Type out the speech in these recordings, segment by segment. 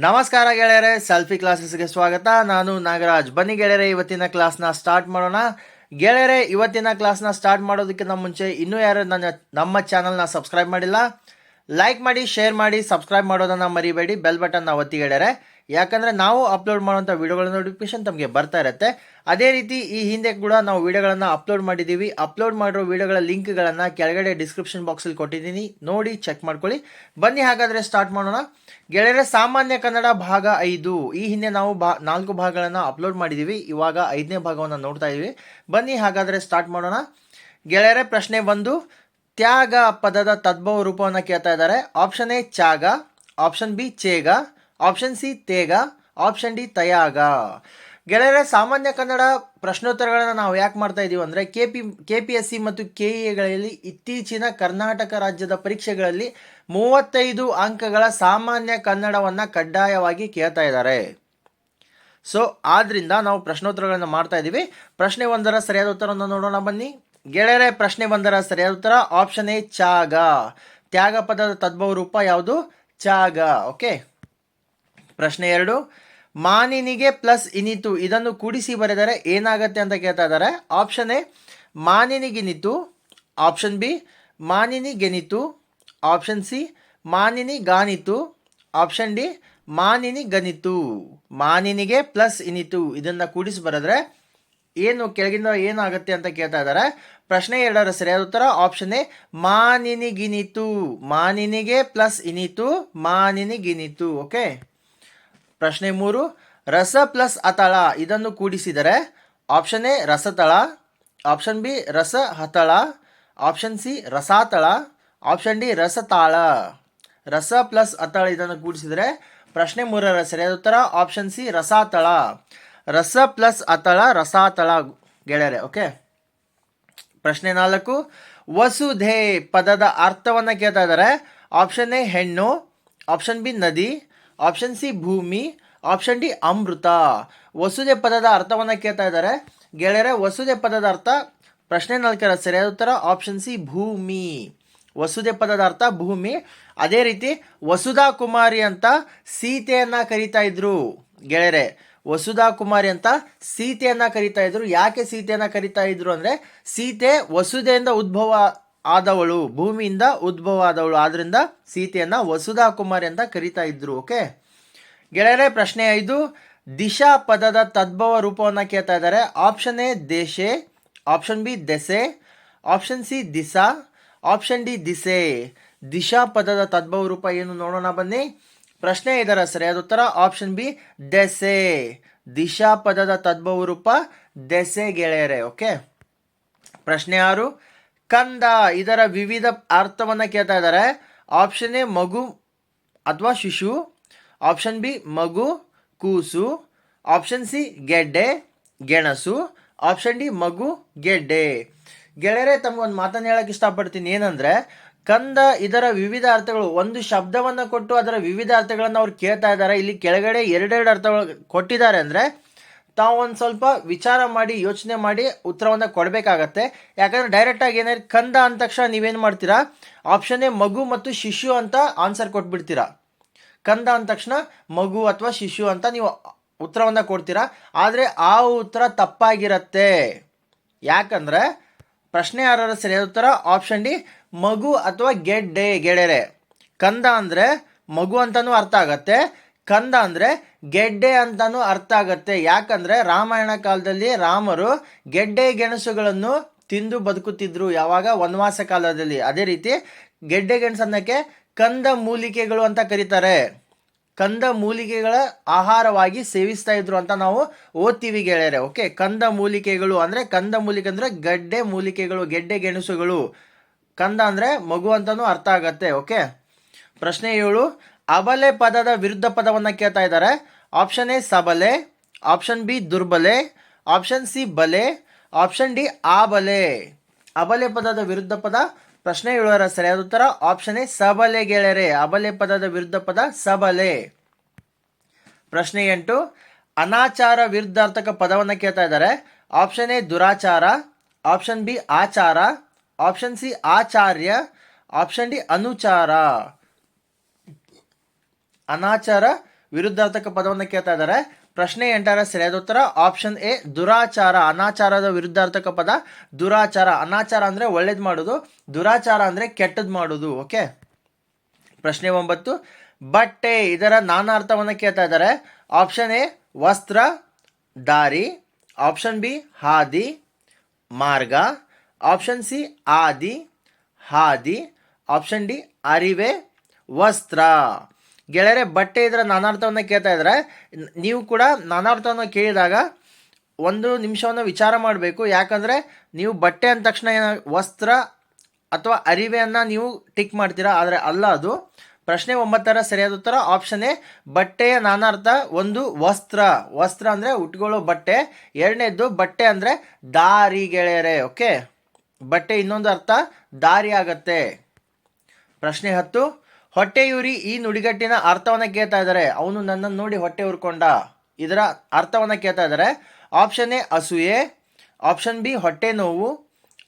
ನಮಸ್ಕಾರ ಗೆಳೆಯರೆ, ಸೆಲ್ಫಿ ಕ್ಲಾಸಸ್ಗೆ ಸ್ವಾಗತ. ನಾನು ನಾಗರಾಜ್. ಬನ್ನಿ ಗೆಳೆಯರೆ, ಇವತ್ತಿನ ಕ್ಲಾಸ್ನ ಸ್ಟಾರ್ಟ್ ಮಾಡೋಣ. ಗೆಳೆಯರೆ, ಇವತ್ತಿನ ಕ್ಲಾಸ್ನ ಸ್ಟಾರ್ಟ್ ಮಾಡೋದಕ್ಕಿಂತ ಮುಂಚೆ ಇನ್ನೂ ಯಾರು ನಮ್ಮ ಚಾನಲ್ನ ಸಬ್ಸ್ಕ್ರೈಬ್ ಮಾಡಿಲ್ಲ, ಲೈಕ್ ಮಾಡಿ, ಶೇರ್ ಮಾಡಿ, ಸಬ್ಸ್ಕ್ರೈಬ್ ಮಾಡೋದನ್ನು ಮರಿಬೇಡಿ. ಬೆಲ್ ಬಟನ್ನ ಒತ್ತಿ ಗೆಳೆಯರೆ, ಯಾಕಂದರೆ ನಾವು ಅಪ್ಲೋಡ್ ಮಾಡುವಂಥ ವಿಡಿಯೋಗಳ ನೋಟಿಫಿಕೇಶನ್ ತಮಗೆ ಬರ್ತಾ ಇರುತ್ತೆ. ಅದೇ ರೀತಿ ಈ ಹಿಂದೆ ಕೂಡ ನಾವು ವಿಡಿಯೋಗಳನ್ನು ಅಪ್ಲೋಡ್ ಮಾಡಿದ್ದೀವಿ. ಅಪ್ಲೋಡ್ ಮಾಡಿರೋ ವಿಡಿಯೋಗಳ ಲಿಂಕ್ಗಳನ್ನು ಕೆಳಗಡೆ ಡಿಸ್ಕ್ರಿಪ್ಷನ್ ಬಾಕ್ಸಲ್ಲಿ ಕೊಟ್ಟಿದ್ದೀನಿ, ನೋಡಿ ಚೆಕ್ ಮಾಡ್ಕೊಳ್ಳಿ. ಬನ್ನಿ ಹಾಗಾದರೆ ಸ್ಟಾರ್ಟ್ ಮಾಡೋಣ. ಗೆಳೆಯರೆ, ಸಾಮಾನ್ಯ ಕನ್ನಡ ಭಾಗ 5. ಈ ಹಿಂದೆ ನಾವು 4 ಭಾಗಗಳನ್ನು ಅಪ್ಲೋಡ್ ಮಾಡಿದ್ದೀವಿ. ಇವಾಗ 5ನೇ ಭಾಗವನ್ನು ನೋಡ್ತಾ ಇದ್ದೀವಿ. ಬನ್ನಿ ಹಾಗಾದರೆ ಸ್ಟಾರ್ಟ್ ಮಾಡೋಣ. ಗೆಳೆಯರೆ, ಪ್ರಶ್ನೆ 1, ತ್ಯಾಗ ಪದದ ತದ್ಭವ ರೂಪವನ್ನು ಕೇಳ್ತಾ ಇದ್ದಾರೆ. ಆಪ್ಷನ್ ಎ ತ್ಯಾಗ, ಆಪ್ಷನ್ ಬಿ ಚೇಗ, ಆಪ್ಷನ್ ಸಿ ತೇಗ, ಆಪ್ಷನ್ ಡಿ ತಯಾಗ. ಗೆಳೆಯರೆ, ಸಾಮಾನ್ಯ ಕನ್ನಡ ಪ್ರಶ್ನೋತ್ತರಗಳನ್ನು ನಾವು ಯಾಕೆ ಮಾಡ್ತಾ ಇದ್ದೀವಿ ಅಂದರೆ KPSC ಮತ್ತು KEAಗಳಲ್ಲಿ ಇತ್ತೀಚಿನ ಕರ್ನಾಟಕ ರಾಜ್ಯದ ಪರೀಕ್ಷೆಗಳಲ್ಲಿ 35 ಅಂಕಗಳ ಸಾಮಾನ್ಯ ಕನ್ನಡವನ್ನು ಕಡ್ಡಾಯವಾಗಿ ಕೇಳ್ತಾ ಇದ್ದಾರೆ. ಸೊ ಆದ್ರಿಂದ ನಾವು ಪ್ರಶ್ನೋತ್ತರಗಳನ್ನು ಮಾಡ್ತಾ ಇದ್ದೀವಿ. ಪ್ರಶ್ನೆ 1ರ ಸರಿಯಾದ ಉತ್ತರವನ್ನು ನೋಡೋಣ ಬನ್ನಿ. ಗೆಳೆಯರೆ, ಪ್ರಶ್ನೆ 1ರ ಸರಿಯಾದ ಉತ್ತರ ಆಪ್ಷನ್ ಎ ತ್ಯಾಗ. ತ್ಯಾಗ ಪದದ ತದ್ಭವ ರೂಪ ಯಾವುದು? ತ್ಯಾಗ. ಓಕೆ. ಪ್ರಶ್ನೆ 2, ಮಾನಿನಿಗೆ ಪ್ಲಸ್ ಇನಿತು ಇದನ್ನು ಕೂಡಿಸಿ ಬರೆದರೆ ಏನಾಗತ್ತೆ ಅಂತ ಕೇಳ್ತಾ ಇದ್ದಾರೆ. ಆಪ್ಷನ್ ಎ ಮಾನಿನಿಗಿನಿತು, ಆಪ್ಷನ್ ಬಿ ಮಾನಿನಿಗೆನಿತು, ಆಪ್ಷನ್ ಸಿ ಮಾನಿನಿ ಗಾನಿತು, ಆಪ್ಷನ್ ಡಿ ಮಾನಿನಿ ಗನಿತು. ಮಾನಿನಿಗೆ ಪ್ಲಸ್ ಇನಿತು ಇದನ್ನು ಕೂಡಿಸಿ ಬರೆದ್ರೆ ಕೆಳಗಿಂದ ಏನಾಗುತ್ತೆ ಅಂತ ಕೇಳ್ತಾ ಇದ್ದಾರೆ. ಪ್ರಶ್ನೆ 2ರ ಸರಿಯಾದ ಉತ್ತರ ಆಪ್ಷನ್ ಎ ಮಾನಿನಿಗಿನಿತು. ಮಾನಿನಿಗೆ ಪ್ಲಸ್ ಇನಿತು, ಮಾನಿನಿಗಿನಿತು. ಓಕೆ. ಪ್ರಶ್ನೆ 3, ರಸ ಪ್ಲಸ್ ಅತಳ ಇದನ್ನು ಕೂಡಿಸಿದರೆ ಆಪ್ಷನ್ ಎ ರಸತಳ, ಆಪ್ಷನ್ ಬಿ ರಸ ಹತಳ, ಆಪ್ಷನ್ ಸಿ ರಸಾತಳ, ಆಪ್ಷನ್ ಡಿ ರಸತಾಳ. ರಸ ಪ್ಲಸ್ ಅತಳ ಇದನ್ನು ಕೂಡಿಸಿದರೆ ಪ್ರಶ್ನೆ 3ರ ಸರಿಯಾದ ಉತ್ತರ ಆಪ್ಷನ್ ಸಿ ರಸಾತಳ. ರಸ ಪ್ಲಸ್ ಅತಳ ರಸಾತಳ ಗೆಳೆಯರೆ. ಓಕೆ. ಪ್ರಶ್ನೆ 4, ವಸುಧೆ ಪದದ ಅರ್ಥವನ್ನು ಕೇಳ್ತಾ ಇದ್ದಾರೆ. ಆಪ್ಷನ್ ಎ ಹೆಣ್ಣು, ಆಪ್ಷನ್ ಬಿ ನದಿ, ಆಪ್ಷನ್ ಸಿ ಭೂಮಿ, ಆಪ್ಷನ್ ಡಿ ಅಮೃತ. ವಸುಧೆ ಪದದ ಅರ್ಥವನ್ನು ಕೇಳ್ತಾ ಇದ್ದಾರೆ. ಗೆಳೆಯರೆ, ವಸುಧೆ ಪದದ ಅರ್ಥ ಪ್ರಶ್ನೆ 4ರ ಸರಿಯಾದ ಉತ್ತರ ಆಪ್ಷನ್ ಸಿ ಭೂಮಿ. ವಸುಧೆ ಪದದ ಅರ್ಥ ಭೂಮಿ. ಅದೇ ರೀತಿ ವಸುಧಾ ಕುಮಾರಿ ಅಂತ ಸೀತೆಯನ್ನ ಕರೀತಾ ಇದ್ರು ಗೆಳೆಯರೆ. ವಸುಧಾ ಕುಮಾರಿ ಅಂತ ಸೀತೆಯನ್ನ ಕರೀತಾ ಇದ್ರು. ಯಾಕೆ ಸೀತೆಯನ್ನ ಕರೀತಾ ಇದ್ರು ಅಂದರೆ ಸೀತೆ ವಸುಧೆಯಿಂದ ಉದ್ಭವ ಆದವಳು, ಭೂಮಿಯಿಂದ ಉದ್ಭವ ಆದವಳು, ಆದ್ರಿಂದ ಸೀತೆಯನ್ನ ವಸುಧಾ ಕುಮಾರಿ ಅಂತ ಕರೀತಾ ಇದ್ರು. ಓಕೆ ಗೆಳೆಯರೆ, ಪ್ರಶ್ನೆ 5, ದಿಶಾ ಪದದ ತದ್ಭವ ರೂಪವನ್ನು ಕೇಳ್ತಾ ಇದ್ದಾರೆ. ಆಪ್ಷನ್ ಎ ದೇಶೆ, ಆಪ್ಷನ್ ಬಿ ದೆಸೆ, ಆಪ್ಷನ್ ಸಿ ದಿಸಾ, ಆಪ್ಷನ್ ಡಿ ದಿಸೆ. ದಿಶಾ ಪದದ ತದ್ಭವ ರೂಪ ಏನು ನೋಡೋಣ ಬನ್ನಿ. ಪ್ರಶ್ನೆ 5ರ ಸರಿಯಾದ ಉತ್ತರ ಆಪ್ಷನ್ ಬಿ ದೆಸೆ. ದಿಶಾ ಪದದ ತದ್ಭವ ರೂಪ ದೆಸೆ ಗೆಳೆಯರೆ. ಓಕೆ. ಪ್ರಶ್ನೆ 6, ಕಂದ ಇದರ ವಿವಿಧ ಅರ್ಥವನ್ನು ಕೇಳ್ತಾ ಇದ್ದಾರೆ. ಆಪ್ಷನ್ ಎ ಮಗು ಅಥವಾ ಶಿಶು, ಆಪ್ಷನ್ ಬಿ ಮಗು ಕೂಸು, ಆಪ್ಷನ್ ಸಿ ಗೆಡ್ಡೆ ಗೆಣಸು, ಆಪ್ಷನ್ ಡಿ ಮಗು ಗೆಡ್ಡೆ. ಗೆಳೆಯರೆ, ತಮಗೊಂದು ಮಾತನ್ನು ಹೇಳಕ್ಕೆ ಇಷ್ಟಪಡ್ತೀನಿ. ಏನಂದರೆ ಕಂದ ಇದರ ವಿವಿಧ ಅರ್ಥಗಳು, ಒಂದು ಶಬ್ದವನ್ನು ಕೊಟ್ಟು ಅದರ ವಿವಿಧ ಅರ್ಥಗಳನ್ನು ಅವ್ರು ಕೇಳ್ತಾ ಇದ್ದಾರೆ. ಇಲ್ಲಿ ಕೆಳಗಡೆ 2 ಅರ್ಥಗಳು ಕೊಟ್ಟಿದ್ದಾರೆ ಅಂದರೆ ತಾವು ಒಂದು ಸ್ವಲ್ಪ ವಿಚಾರ ಮಾಡಿ ಯೋಚನೆ ಮಾಡಿ ಉತ್ತರವನ್ನು ಕೊಡಬೇಕಾಗತ್ತೆ. ಯಾಕಂದರೆ ಡೈರೆಕ್ಟಾಗಿ ಏನಾದ್ರು ಕಂದ ಅಂದ ತಕ್ಷಣ ನೀವೇನು ಮಾಡ್ತೀರಾ, ಆಪ್ಷನ್ ಎ ಮಗು ಮತ್ತು ಶಿಶು ಅಂತ ಆನ್ಸರ್ ಕೊಟ್ಬಿಡ್ತೀರಾ. ಕಂದ ಅಂದ ತಕ್ಷಣ ಮಗು ಅಥವಾ ಶಿಶು ಅಂತ ನೀವು ಉತ್ತರವನ್ನು ಕೊಡ್ತೀರಾ. ಆದರೆ ಆ ಉತ್ತರ ತಪ್ಪಾಗಿರುತ್ತೆ. ಯಾಕಂದರೆ ಪ್ರಶ್ನೆ 6ರ ಸರಿಯಾದ ಉತ್ತರ ಆಪ್ಷನ್ ಡಿ ಮಗು ಅಥವಾ ಗೆಡ್ಡೆ ಗೆಳೆಯರೆ. ಕಂದ ಅಂದರೆ ಮಗು ಅಂತಲೂ ಅರ್ಥ ಆಗತ್ತೆ, ಕಂದ ಅಂದರೆ ಗೆಡ್ಡೆ ಅಂತಲೂ ಅರ್ಥ ಆಗತ್ತೆ. ಯಾಕಂದರೆ ರಾಮಾಯಣ ಕಾಲದಲ್ಲಿ ರಾಮರು ಗೆಡ್ಡೆ ಗೆಣಸುಗಳನ್ನು ತಿಂದು ಬದುಕುತ್ತಿದ್ರು, ಯಾವಾಗ ವನವಾಸ ಕಾಲದಲ್ಲಿ. ಅದೇ ರೀತಿ ಗೆಡ್ಡೆ ಗೆಣಸನ್ನಕ್ಕೆ ಕಂದ ಮೂಲಿಕೆಗಳು ಅಂತ ಕರೀತಾರೆ. ಕಂದ ಮೂಲಿಕೆಗಳ ಆಹಾರವಾಗಿ ಸೇವಿಸ್ತಾ ಇದ್ರು ಅಂತ ನಾವು ಓದ್ತೀವಿ ಗೆಳೆಯರೆ. ಓಕೆ. ಕಂದ ಮೂಲಿಕೆಗಳು ಅಂದರೆ ಕಂದ ಮೂಲಿಕೆ ಅಂದರೆ ಗಡ್ಡೆ ಮೂಲಿಕೆಗಳು, ಗೆಡ್ಡೆ ಗೆಣಸುಗಳು. ಕಂದ ಅಂದರೆ ಮಗು ಅಂತಲೂ ಅರ್ಥ ಆಗತ್ತೆ. ಓಕೆ. ಪ್ರಶ್ನೆ 7, ಅಬಲೆ ಪದದ ವಿರುದ್ಧ ಪದವನ್ನು ಕೇಳ್ತಾ ಇದ್ದಾರೆ. ಆಪ್ಷನ್ ಎ ಸಬಲೆ, ಆಪ್ಷನ್ ಬಿ ದುರ್ಬಲೆ, ಆಪ್ಷನ್ ಸಿ ಬಲೆ, ಆಪ್ಷನ್ ಡಿ ಆಬಲೆ. ಅಬಲೆ ಪದದ ವಿರುದ್ಧ ಪದ ಪ್ರಶ್ನೆ 7ರ ಸರಿಯಾದ ಉತ್ತರ ಆಪ್ಷನ್ ಎ ಸಬಲೆ ಗೆಳೆಯರೆ. ಅಬಲೆ ಪದದ ವಿರುದ್ಧ ಪದ ಸಬಲೆ. ಪ್ರಶ್ನೆ 8, ಅನಾಚಾರ ವಿರುದ್ಧಾರ್ಥಕ ಪದವನ್ನು ಕೇಳ್ತಾ ಇದ್ದಾರೆ. ಆಪ್ಷನ್ ಎ ದುರಾಚಾರ, ಆಪ್ಷನ್ ಬಿ ಆಚಾರ, ಆಪ್ಷನ್ ಸಿ ಆಚಾರ್ಯ, ಆಪ್ಷನ್ ಡಿ ಅನುಚಾರ. ಅನಾಚಾರ ವಿರುದ್ಧಾರ್ಥಕ ಪದವನ್ನು ಕೇಳ್ತಾ ಇದ್ದಾರೆ. ಪ್ರಶ್ನೆ 8ರ ಸರಿಯಾದ ಉತ್ತರ ಆಪ್ಷನ್ ಎ ದುರಾಚಾರ. ಅನಾಚಾರದ ವಿರುದ್ಧಾರ್ಥಕ ಪದ ದುರಾಚಾರ. ಅನಾಚಾರ ಅಂದರೆ ಒಳ್ಳೇದು ಮಾಡೋದು, ದುರಾಚಾರ ಅಂದರೆ ಕೆಟ್ಟದ್ದು ಮಾಡೋದು. ಓಕೆ. ಪ್ರಶ್ನೆ 9 ಬಟ್ಟೆ, ಇದರ ನಾನಾರ್ಥವನ್ನು ಕೇಳ್ತಾ ಇದ್ದಾರೆ. ಆಪ್ಷನ್ ಎ ವಸ್ತ್ರ, ದಾರಿ. ಆಪ್ಷನ್ ಬಿ ಹಾದಿ, ಮಾರ್ಗ. ಆಪ್ಷನ್ ಸಿ ಆದಿ, ಹಾದಿ. ಆಪ್ಷನ್ ಡಿ ಅರಿವೆ, ವಸ್ತ್ರ. ಗೆಳೆಯರೆ, ಬಟ್ಟೆ ಇದರ ನಾನಾರ್ಥವನ್ನು ಕೇಳ್ತಾ ಇದ್ದಾರೆ. ನೀವು ಕೂಡ ನಾನಾರ್ಥವನ್ನು ಕೇಳಿದಾಗ ಒಂದು ನಿಮಿಷವನ್ನು ವಿಚಾರ ಮಾಡಬೇಕು. ಯಾಕಂದರೆ ನೀವು ಬಟ್ಟೆ ಅಂದ ತಕ್ಷಣ ವಸ್ತ್ರ ಅಥವಾ ಅರಿವೆಯನ್ನು ನೀವು ಟಿಕ್ ಮಾಡ್ತೀರಾ, ಆದರೆ ಅಲ್ಲ ಅದು. ಪ್ರಶ್ನೆ 9ರ ಸರಿಯಾದ ಉತ್ತರ ಆಪ್ಷನ್ ಎ ಬಟ್ಟೆಯ ನಾನಾರ್ಥ. ಒಂದು ವಸ್ತ್ರ, ವಸ್ತ್ರ ಅಂದರೆ ಉಟ್ಕೊಳ್ಳೋ ಬಟ್ಟೆ. ಎರಡನೇದ್ದು ಬಟ್ಟೆ ಅಂದರೆ ದಾರಿ ಗೆಳೆಯರೆ. ಓಕೆ, ಬಟ್ಟೆ ಇನ್ನೊಂದು ಅರ್ಥ ದಾರಿ ಆಗತ್ತೆ. ಪ್ರಶ್ನೆ 10 ಹೊಟ್ಟೆಯೂರಿ, ಈ ನುಡಿಗಟ್ಟಿನ ಅರ್ಥವನ್ನು ಕೇಳ್ತಾ ಇದ್ದಾರೆ. ಅವನು ನನ್ನನ್ನು ನೋಡಿ ಹೊಟ್ಟೆ ಉರ್ಕೊಂಡ, ಇದರ ಅರ್ಥವನ್ನು ಕೇಳ್ತಾ ಇದ್ದಾರೆ. ಆಪ್ಷನ್ ಎ ಅಸೂಯೆ, ಆಪ್ಷನ್ ಬಿ ಹೊಟ್ಟೆ ನೋವು,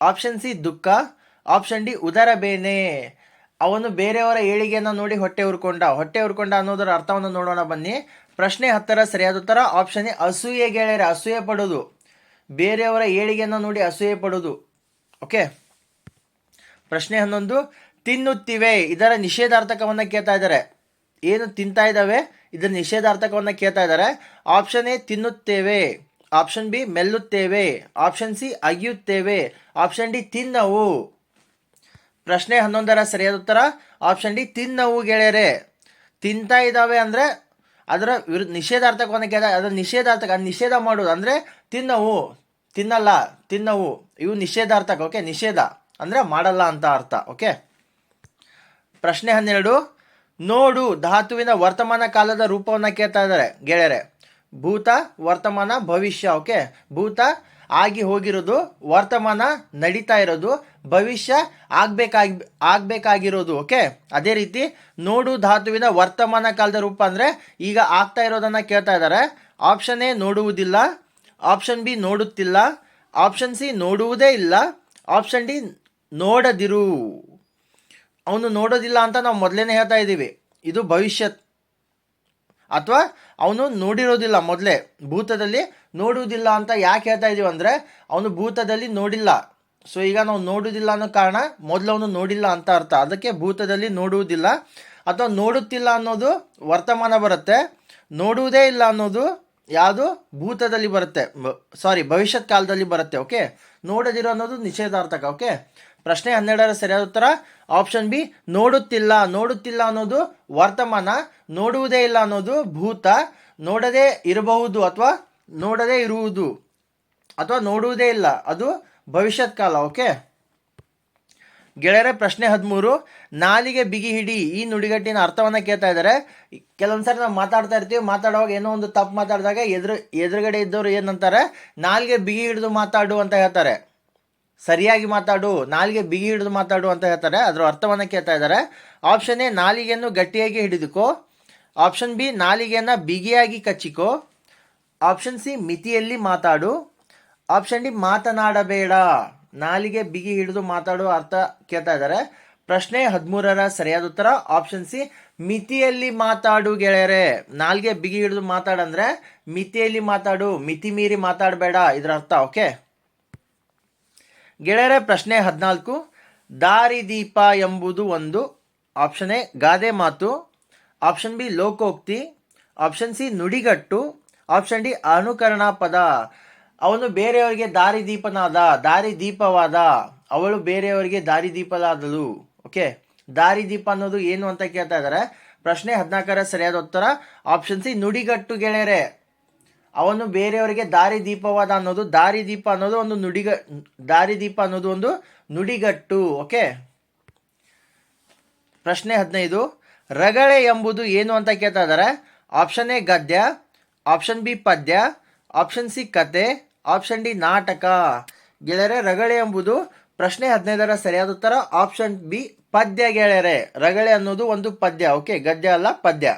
ಆಪ್ಷನ್ ಸಿ ದುಃಖ, ಆಪ್ಷನ್ ಡಿ ಉದರ ಬೇನೆ. ಅವನು ಬೇರೆಯವರ ಏಳಿಗೆಯನ್ನು ನೋಡಿ ಹೊಟ್ಟೆ ಉರ್ಕೊಂಡ. ಹೊಟ್ಟೆ ಉರ್ಕೊಂಡ ಅನ್ನೋದರ ಅರ್ಥವನ್ನು ನೋಡೋಣ ಬನ್ನಿ. ಪ್ರಶ್ನೆ 10ರ ಸರಿಯಾದ ಉತ್ತರ ಆಪ್ಷನ್ ಎ ಅಸೂಯೆ ಗೆಳೆಯರೆ. ಅಸೂಯೆ ಪಡೋದು, ಬೇರೆಯವರ ಏಳಿಗೆಯನ್ನು ನೋಡಿ ಅಸೂಯೆ ಪಡೋದು. ಓಕೆ. ಪ್ರಶ್ನೆ 11 ತಿನ್ನುತ್ತಿವೆ, ಇದರ ನಿಷೇಧಾರ್ಥಕವನ್ನು ಕೇಳ್ತಾ ಇದ್ದಾರೆ. ಏನು ತಿಂತಾ ಇದ್ದಾವೆ, ಇದರ ನಿಷೇಧಾರ್ಥಕವನ್ನು ಕೇಳ್ತಾ ಇದ್ದಾರೆ. ಆಪ್ಷನ್ ಎ ತಿನ್ನುತ್ತೇವೆ, ಆಪ್ಷನ್ ಬಿ ಮೆಲ್ಲುತ್ತೇವೆ, ಆಪ್ಷನ್ ಸಿ ಅಗಿಯುತ್ತೇವೆ, ಆಪ್ಷನ್ ಡಿ ತಿನ್ನವು. ಪ್ರಶ್ನೆ 11ರ ಸರಿಯಾದ ಉತ್ತರ ಆಪ್ಷನ್ ಡಿ ತಿನ್ನವು ಗೆಳೆಯರೆ. ತಿಂತಾ ಇದ್ದಾವೆ ಅಂದರೆ ಅದರ ನಿಷೇಧಾರ್ಥಕವನ್ನು ಕೇಳಿದಾಗ ಅದರ ನಿಷೇಧಾರ್ಥಕ, ನಿಷೇಧ ಮಾಡೋದು ಅಂದರೆ ತಿನ್ನವು, ತಿನ್ನಲ್ಲ, ತಿನ್ನವು, ಇವು ನಿಷೇಧಾರ್ಥಕ. ಓಕೆ, ನಿಷೇಧ ಅಂದರೆ ಮಾಡಲ್ಲ ಅಂತ ಅರ್ಥ. ಓಕೆ. ಪ್ರಶ್ನೆ 12 ನೋಡು, ಧಾತುವಿನ ವರ್ತಮಾನ ಕಾಲದ ರೂಪವನ್ನು ಕೇಳ್ತಾ ಇದ್ದಾರೆ ಗೆಳೆಯರೆ. ಭೂತ, ವರ್ತಮಾನ, ಭವಿಷ್ಯ. ಓಕೆ, ಭೂತ ಆಗಿ ಹೋಗಿರೋದು, ವರ್ತಮಾನ ನಡೀತಾ ಇರೋದು, ಭವಿಷ್ಯ ಆಗ್ಬೇಕಾಗಿರೋದು. ಓಕೆ, ಅದೇ ರೀತಿ ನೋಡು ಧಾತುವಿನ ವರ್ತಮಾನ ಕಾಲದ ರೂಪ ಅಂದರೆ ಈಗ ಆಗ್ತಾ ಇರೋದನ್ನು ಕೇಳ್ತಾ ಇದ್ದಾರೆ. ಆಪ್ಷನ್ ಎ ನೋಡುವುದಿಲ್ಲ, ಆಪ್ಷನ್ ಬಿ ನೋಡುತ್ತಿಲ್ಲ, ಆಪ್ಷನ್ ಸಿ ನೋಡುವುದೇ ಇಲ್ಲ, ಆಪ್ಷನ್ ಡಿ ನೋಡದಿರು. ಅವನು ನೋಡೋದಿಲ್ಲ ಅಂತ ನಾವು ಮೊದಲೇ ಹೇಳ್ತಾ ಇದ್ದೀವಿ, ಇದು ಭವಿಷ್ಯತ್. ಅಥವಾ ಅವನು ನೋಡಿರೋದಿಲ್ಲ, ಮೊದಲೇ ಭೂತದಲ್ಲಿ ನೋಡುವುದಿಲ್ಲ ಅಂತ ಯಾಕೆ ಹೇಳ್ತಾ ಇದ್ದೀವಿ ಅಂದರೆ ಅವನು ಭೂತದಲ್ಲಿ ನೋಡಿಲ್ಲ. ಸೊ ಈಗ ನಾವು ನೋಡುವುದಿಲ್ಲ ಅನ್ನೋ ಕಾರಣ ಮೊದಲು ಅವನು ನೋಡಿಲ್ಲ ಅಂತ ಅರ್ಥ. ಅದಕ್ಕೆ ಭೂತದಲ್ಲಿ ನೋಡುವುದಿಲ್ಲ. ಅಥವಾ ನೋಡುತ್ತಿಲ್ಲ ಅನ್ನೋದು ವರ್ತಮಾನ ಬರುತ್ತೆ, ನೋಡುವುದೇ ಇಲ್ಲ ಅನ್ನೋದು ಯಾವುದು ಭೂತದಲ್ಲಿ ಬರುತ್ತೆ, ಭವಿಷ್ಯತ್ ಕಾಲದಲ್ಲಿ ಬರುತ್ತೆ. ಓಕೆ, ನೋಡದಿರೋ ಅನ್ನೋದು ನಿಷೇಧಾರ್ಥಕ. ಓಕೆ. ಪ್ರಶ್ನೆ 12ರ ಸರಿಯಾದ ಉತ್ತರ ಆಪ್ಷನ್ ಬಿ ನೋಡುತ್ತಿಲ್ಲ. ನೋಡುತ್ತಿಲ್ಲ ಅನ್ನೋದು ವರ್ತಮಾನ, ನೋಡುವುದೇ ಇಲ್ಲ ಅನ್ನೋದು ಭೂತ, ನೋಡದೇ ಇರಬಹುದು ಅಥವಾ ನೋಡದೇ ಇರುವುದು ಅಥವಾ ನೋಡುವುದೇ ಇಲ್ಲ ಅದು ಭವಿಷ್ಯತ್ ಕಾಲ. ಓಕೆ ಗೆಳೆಯರೆ, ಪ್ರಶ್ನೆ 13 ನಾಲಿಗೆ ಬಿಗಿ ಹಿಡಿ, ಈ ನುಡಿಗಟ್ಟಿನ ಅರ್ಥವನ್ನು ಕೇಳ್ತಾ ಇದ್ದಾರೆ. ಕೆಲವೊಂದ್ಸರಿ ನಾವು ಮಾತಾಡ್ತಾ ಇರ್ತೀವಿ, ಮಾತಾಡುವಾಗ ಏನೋ ಒಂದು ತಪ್ಪು ಮಾತಾಡಿದಾಗ ಎದುರುಗಡೆ ಇದ್ದವರು ಏನಂತಾರೆ, ನಾಲಿಗೆ ಬಿಗಿ ಹಿಡಿದು ಮಾತಾಡು ಅಂತ ಹೇಳ್ತಾರೆ. ಸರಿಯಾಗಿ ಮಾತಾಡು, ನಾಲಿಗೆ ಬಿಗಿ ಹಿಡಿದು ಮಾತಾಡು ಅಂತ ಹೇಳ್ತಾರೆ. ಅದರ ಅರ್ಥವನ್ನು ಕೇಳ್ತಾ ಇದ್ದಾರೆ. ಆಪ್ಷನ್ ಎ ನಾಲಿಗೆಯನ್ನು ಗಟ್ಟಿಯಾಗಿ ಹಿಡಿದುಕೋ, ಆಪ್ಷನ್ ಬಿ ನಾಲಿಗೆಯನ್ನು ಬಿಗಿಯಾಗಿ ಕಚ್ಚಿಕೋ, ಆಪ್ಷನ್ ಸಿ ಮಿತಿಯಲ್ಲಿ ಮಾತಾಡು, ಆಪ್ಷನ್ ಡಿ ಮಾತನಾಡಬೇಡ. ನಾಲಿಗೆ ಬಿಗಿ ಹಿಡಿದು ಮಾತಾಡುವ ಅರ್ಥ ಕೇಳ್ತಾ ಇದ್ದಾರೆ. ಪ್ರಶ್ನೆ 13ರ ಸರಿಯಾದ ಉತ್ತರ ಆಪ್ಷನ್ ಸಿ ಮಿತಿಯಲ್ಲಿ ಮಾತಾಡು ಗೆಳೆಯರೆ. ನಾಲಿಗೆ ಬಿಗಿ ಹಿಡಿದು ಮಾತಾಡಂದ್ರೆ ಮಿತಿಯಲ್ಲಿ ಮಾತಾಡು, ಮಿತಿ ಮೀರಿ ಮಾತಾಡಬೇಡ, ಇದರ ಅರ್ಥ. ಓಕೆ ಗೆಳೆಯರೆ, ಪ್ರಶ್ನೆ 14 ದಾರಿದೀಪ ಎಂಬುದು ಒಂದು. ಆಪ್ಷನ್ ಎ ಗಾದೆ ಮಾತು, ಆಪ್ಷನ್ ಬಿ ಲೋಕೋಕ್ತಿ, ಆಪ್ಷನ್ ಸಿ ನುಡಿಗಟ್ಟು, ಆಪ್ಷನ್ ಡಿ ಅನುಕರಣಾ ಪದ. ಅವನು ಬೇರೆಯವರಿಗೆ ದಾರಿದೀಪವಾದ, ಅವಳು ಬೇರೆಯವರಿಗೆ ದಾರಿದೀಪಲಾದಳು. ಓಕೆ, ದಾರಿದೀಪ ಅನ್ನೋದು ಏನು ಅಂತ ಕೇಳ್ತಾ ಇದ್ದಾರೆ. ಪ್ರಶ್ನೆ 14ರ ಸರಿಯಾದ ಉತ್ತರ ಆಪ್ಷನ್ ಸಿ ನುಡಿಗಟ್ಟು ಗೆಳೆಯರೆ. ಅವನು ಬೇರೆಯವರಿಗೆ ದಾರಿದೀಪವಾದ ಅನ್ನೋದು, ದಾರಿದೀಪ ಅನ್ನೋದು ಒಂದು ನುಡಿಗಟ್ಟು. ಓಕೆ. ಪ್ರಶ್ನೆ 15 ರಗಳೆ ಎಂಬುದು ಏನು ಅಂತ ಕೇಳ್ತಾ ಇದ್ದಾರೆ. ಆಪ್ಷನ್ ಎ ಗದ್ಯ, ಆಪ್ಷನ್ ಬಿ ಪದ್ಯ, ಆಪ್ಷನ್ ಸಿ ಕತೆ, ಆಪ್ಷನ್ ಡಿ ನಾಟಕ. ಗೆಳೆಯರೆ, ರಗಳೆ ಎಂಬುದು ಪ್ರಶ್ನೆ 15ರ ಸರಿಯಾದ ಉತ್ತರ ಆಪ್ಷನ್ ಬಿ ಪದ್ಯ ಗೆಳೆಯರೆ. ರಗಳೆ ಅನ್ನೋದು ಒಂದು ಪದ್ಯ. ಓಕೆ, ಗದ್ಯ ಅಲ್ಲ, ಪದ್ಯ.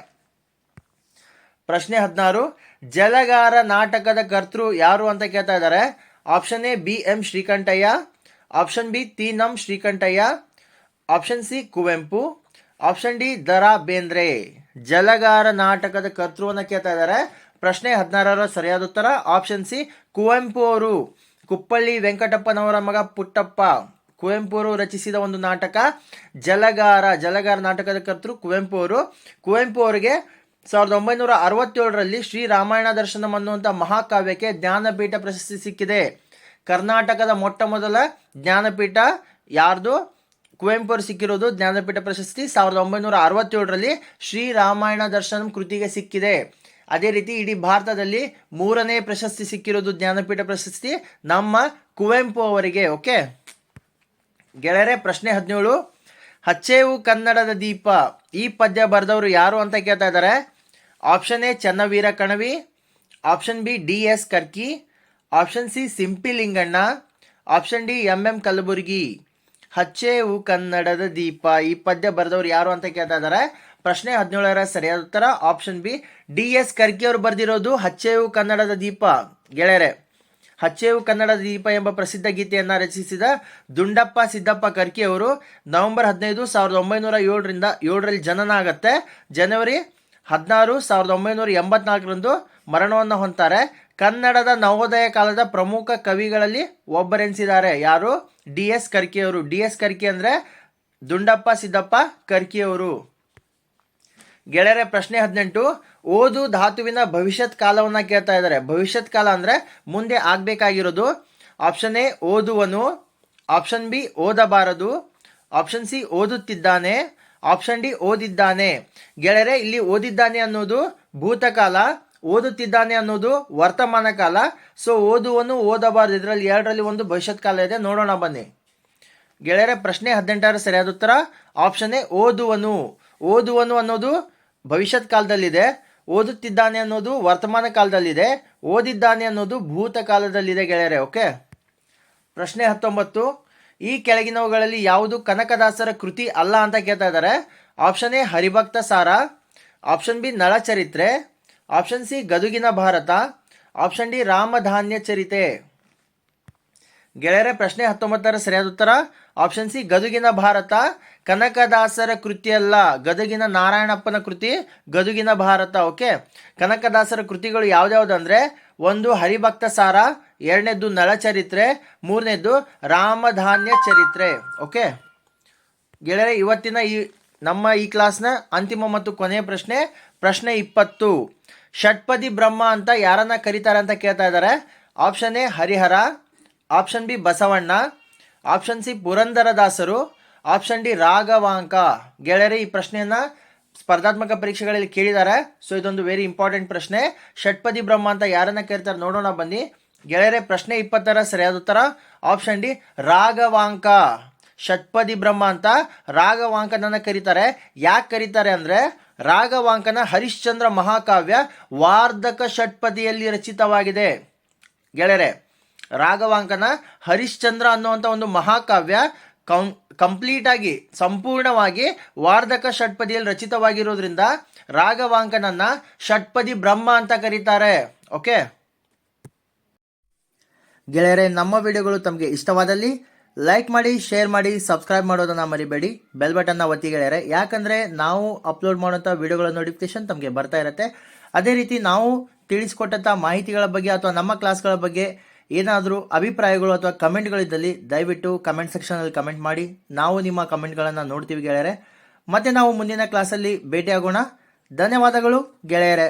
ಪ್ರಶ್ನೆ 16 ಜಲಗಾರ ನಾಟಕದ ಕರ್ತೃ ಯಾರು ಅಂತ ಕೇಳ್ತಾ ಇದ್ದಾರೆ. Option A B M Srikantaiah, option B Ti Nam Srikantaiah, option C Kuvempu, option D Da Ra Bendre. Jalagara ನಾಟಕದ ಕರ್ತೃವನ್ನ ಕೇಳ್ತಾ ಇದ್ದಾರೆ. ಪ್ರಶ್ನೆ 16ರ ಸರಿಯಾದ ಉತ್ತರ ಆಪ್ಷನ್ ಸಿ ಕುವೆಂಪು ಅವರು. ಕುಪ್ಪಳ್ಳಿ ವೆಂಕಟಪ್ಪನವರ ಮಗ ಪುಟ್ಟಪ್ಪ ಕುವೆಂಪು ಅವರು ರಚಿಸಿದ ಒಂದು ನಾಟಕ ಜಲಗಾರ. ನಾಟಕದ ಕರ್ತೃ ಕುವೆಂಪು ಅವರು. ಕುವೆಂಪು ಅವರಿಗೆ 1967ರಲ್ಲಿ ಶ್ರೀ ರಾಮಾಯಣ ದರ್ಶನಂ ಅನ್ನುವಂಥ ಮಹಾಕಾವ್ಯಕ್ಕೆ ಜ್ಞಾನಪೀಠ ಪ್ರಶಸ್ತಿ ಸಿಕ್ಕಿದೆ. ಕರ್ನಾಟಕದ ಮೊಟ್ಟ ಮೊದಲ ಜ್ಞಾನಪೀಠ ಯಾರ್ದು? ಕುವೆಂಪು ಅವರು ಸಿಕ್ಕಿರೋದು ಜ್ಞಾನಪೀಠ ಪ್ರಶಸ್ತಿ 1967ರಲ್ಲಿ ಶ್ರೀ ರಾಮಾಯಣ ದರ್ಶನಂ ಕೃತಿಗೆ ಸಿಕ್ಕಿದೆ. ಅದೇ ರೀತಿ ಇಡೀ ಭಾರತದಲ್ಲಿ 3ನೇ ಪ್ರಶಸ್ತಿ ಸಿಕ್ಕಿರೋದು ಜ್ಞಾನಪೀಠ ಪ್ರಶಸ್ತಿ ನಮ್ಮ ಕುವೆಂಪು ಅವರಿಗೆ. ಓಕೆ ಗೆಳೆಯರೆ, ಪ್ರಶ್ನೆ 17 ಹಚ್ಚೇವು ಕನ್ನಡದ ದೀಪ ಈ ಪದ್ಯ ಬರೆದವರು ಯಾರು ಅಂತ ಕೇಳ್ತಾ ಇದ್ದಾರೆ. Option A Channaveera Kanavi, option B D S. Karki, option C Simpi Linganna, option D M Kalburgi. ಹಚ್ಚೇವು ಕನ್ನಡದ ದೀಪ ಈ ಪದ್ಯ ಬರೆದವರು ಯಾರು ಅಂತ ಕೇಳ್ತಾ ಇದ್ದಾರೆ. ಪ್ರಶ್ನೆ 17ರ ಸರಿಯಾದ ಉತ್ತರ ಆಪ್ಷನ್ ಬಿ ಡಿ.ಎಸ್. ಕರ್ಕಿ ಅವರು ಬರೆದಿರೋದು ಹಚ್ಚೇವು ಕನ್ನಡದ ದೀಪ. ಗೆಳೆಯರೆ, ಹಚ್ಚೇವು ಕನ್ನಡದ ದೀಪ ಎಂಬ ಪ್ರಸಿದ್ಧ ಗೀತೆಯನ್ನು ರಚಿಸಿದ ದುಂಡಪ್ಪ ಸಿದ್ದಪ್ಪ ಕರ್ಕಿ ಅವರು ನವೆಂಬರ್ 15, 1907ರಲ್ಲಿ ಜನನ ಆಗತ್ತೆ. ಜನವರಿ 16, 1984ರಂದು ಮರಣವನ್ನು ಹೊಂತಾರೆ. ಕನ್ನಡದ ನವೋದಯ ಕಾಲದ ಪ್ರಮುಖ ಕವಿಗಳಲ್ಲಿ ಒಬ್ಬರೆನಿಸಿದ್ದಾರೆ. ಯಾರು? ಡಿ.ಎಸ್. ಕರ್ಕಿ ಅವರು. ಡಿ.ಎಸ್. ಕರ್ಕಿ ಅಂದರೆ ದುಂಡಪ್ಪ ಸಿದ್ದಪ್ಪ ಕರ್ಕಿ ಅವರು. ಗೆಳೆಯರೆ, ಪ್ರಶ್ನೆ 18 ಓದು ಧಾತುವಿನ ಭವಿಷ್ಯತ್ ಕಾಲವನ್ನು ಕೇಳ್ತಾ ಇದ್ದಾರೆ. ಭವಿಷ್ಯತ್ ಕಾಲ ಅಂದರೆ ಮುಂದೆ ಆಗಬೇಕಾಗಿರೋದು. ಆಪ್ಷನ್ ಎ ಓದುವನು, ಆಪ್ಷನ್ ಬಿ ಓದಬಾರದು, ಆಪ್ಷನ್ ಸಿ ಓದುತ್ತಿದ್ದಾನೆ, ಆಪ್ಷನ್ ಡಿ ಓದಿದ್ದಾನೆ. ಗೆಳೆಯರೆ, ಇಲ್ಲಿ ಓದಿದ್ದಾನೆ ಅನ್ನೋದು ಭೂತಕಾಲ, ಓದುತ್ತಿದ್ದಾನೆ ಅನ್ನೋದು ವರ್ತಮಾನ ಕಾಲ. ಸೊ ಓದುವನು ಓದಬಾರದು ಇದರಲ್ಲಿ ಎರಡರಲ್ಲಿ ಒಂದು ಭವಿಷ್ಯತ್ ಕಾಲ ಇದೆ. ನೋಡೋಣ ಬನ್ನಿ ಗೆಳೆಯರೆ. ಪ್ರಶ್ನೆ 18ರ ಸರಿಯಾದ ಉತ್ತರ ಆಪ್ಷನ್ ಎ ಓದುವನು. ಓದುವನು ಅನ್ನೋದು ಭವಿಷ್ಯತ್ ಕಾಲದಲ್ಲಿದೆ, ಓದುತ್ತಿದ್ದಾನೆ ಅನ್ನೋದು ವರ್ತಮಾನ ಕಾಲದಲ್ಲಿದೆ, ಓದಿದ್ದಾನೆ ಅನ್ನೋದು ಭೂತ ಕಾಲದಲ್ಲಿದೆ ಗೆಳೆಯರೆ. ಓಕೆ. ಪ್ರಶ್ನೆ 19 ಈ ಕೆಳಗಿನವುಗಳಲ್ಲಿ ಯಾವುದು ಕನಕದಾಸರ ಕೃತಿ ಅಲ್ಲ ಅಂತ ಕೇಳ್ತಾ ಇದ್ದಾರೆ. Option A Haribhakta Sara, option B Nalacharitre, option C ಗದುಗಿನ ಭಾರತ, ಆಪ್ಷನ್ ಡಿ ರಾಮಧಾನ್ಯ ಚರಿತೆ. ಗೆಳೆಯರೆ, ಪ್ರಶ್ನೆ 19ರ ಸರಿಯಾದ ಉತ್ತರ ಆಪ್ಷನ್ ಸಿ ಗದುಗಿನ ಭಾರತ ಕನಕದಾಸರ ಕೃತಿಯಲ್ಲ, ಗದಗಿನ ನಾರಾಯಣಪ್ಪನ ಕೃತಿ ಗದುಗಿನ ಭಾರತ. ಓಕೆ. ಕನಕದಾಸರ ಕೃತಿಗಳು ಯಾವ್ದ್ಯಾವ್ದು ಅಂದರೆ, ಒಂದು ಹರಿಭಕ್ತ ಸಾರ, ಎರಡನೇದ್ದು ನಳಚರಿತ್ರೆ, ಮೂರನೇದ್ದು ರಾಮಧಾನ್ಯ ಚರಿತ್ರೆ. ಓಕೆ ಗೆಳೆಯರೆ, ಇವತ್ತಿನ ನಮ್ಮ ಈ ಕ್ಲಾಸ್ನ ಅಂತಿಮ ಮತ್ತು ಕೊನೆಯ ಪ್ರಶ್ನೆ 20 ಷಟ್ಪದಿ ಬ್ರಹ್ಮ ಅಂತ ಯಾರನ್ನ ಕರೀತಾರೆ ಅಂತ ಕೇಳ್ತಾ ಇದ್ದಾರೆ. Option A Harihara, option B Basavanna, option C ಪುರಂದರದಾಸರು, ಆಪ್ಷನ್ ಡಿ ರಾಘವಾಂಕ. ಗೆಳೆಯರೆ, ಈ ಪ್ರಶ್ನೆಯನ್ನ ಸ್ಪರ್ಧಾತ್ಮಕ ಪರೀಕ್ಷೆಗಳಲ್ಲಿ ಕೇಳಿದ್ದಾರೆ. ಸೊ ಇದೊಂದು ವೆರಿ ಇಂಪಾರ್ಟೆಂಟ್ ಪ್ರಶ್ನೆ. ಷಟ್ಪದಿ ಬ್ರಹ್ಮ ಅಂತ ಯಾರನ್ನ ಕರೀತಾರೆ ನೋಡೋಣ ಬನ್ನಿ ಗೆಳೆಯರೆ. ಪ್ರಶ್ನೆ 20ರ ಸರಿಯಾದ ಉತ್ತರ ಆಪ್ಷನ್ ಡಿ ರಾಘವಾಂಕ. ಷಟ್ಪದಿ ಬ್ರಹ್ಮ ಅಂತ ರಾಘವಾಂಕನನ್ನ ಕರೀತಾರೆ. ಯಾಕೆ ಕರೀತಾರೆ ಅಂದರೆ, ರಾಘವಾಂಕನ ಹರಿಶ್ಚಂದ್ರ ಮಹಾಕಾವ್ಯ ವಾರ್ಧಕ ಷಟ್ಪದಿಯಲ್ಲಿ ರಚಿತವಾಗಿದೆ. ಗೆಳೆಯರೆ, ರಾಘವಾಂಕನ ಹರಿಶ್ಚಂದ್ರ ಅನ್ನುವಂಥ ಒಂದು ಮಹಾಕಾವ್ಯ ಕಂಪ್ಲೀಟ್ ಆಗಿ ಸಂಪೂರ್ಣವಾಗಿ ವಾರ್ಧಕ ಷಟ್ಪದಿಯಲ್ಲಿ ರಚಿತವಾಗಿರೋದ್ರಿಂದ ರಾಘವಾಂಕನನ್ನ ಷಟ್ಪದಿ ಬ್ರಹ್ಮ ಅಂತ ಕರೀತಾರೆ. ಓಕೆ ಗೆಳೆಯರೆ, ನಮ್ಮ ವಿಡಿಯೋಗಳು ತಮಗೆ ಇಷ್ಟವಾದಲ್ಲಿ ಲೈಕ್ ಮಾಡಿ, ಶೇರ್ ಮಾಡಿ, ಸಬ್ಸ್ಕ್ರೈಬ್ ಮಾಡೋದನ್ನ ಮರಿಬೇಡಿ. ಬೆಲ್ ಬಟನ್ನ ಒತ್ತಿ ಗೆಳೆಯರೆ, ಯಾಕಂದರೆ ನಾವು ಅಪ್ಲೋಡ್ ಮಾಡೋಂಥ ವಿಡಿಯೋಗಳ ನೋಟಿಫಿಕೇಶನ್ ತಮಗೆ ಬರ್ತಾ ಇರುತ್ತೆ. ಅದೇ ರೀತಿ ನಾವು ತಿಳಿಸ್ಕೊಟ್ಟಂಥ ಮಾಹಿತಿಗಳ ಬಗ್ಗೆ ಅಥವಾ ನಮ್ಮ ಕ್ಲಾಸ್ಗಳ ಬಗ್ಗೆ ಏನಾದರೂ ಅಭಿಪ್ರಾಯಗಳು ಅಥವಾ ಕಮೆಂಟ್ಗಳಿದ್ದಲ್ಲಿ ದಯವಿಟ್ಟು ಕಮೆಂಟ್ ಸೆಕ್ಷನಲ್ಲಿ ಕಮೆಂಟ್ ಮಾಡಿ. ನಾವು ನಿಮ್ಮ ಕಮೆಂಟ್ಗಳನ್ನು ನೋಡ್ತೀವಿ ಗೆಳೆಯರೆ. ಮತ್ತೆ ನಾವು ಮುಂದಿನ ಕ್ಲಾಸಲ್ಲಿ ಭೇಟಿಯಾಗೋಣ. ಧನ್ಯವಾದಗಳು ಗೆಳೆಯರೆ.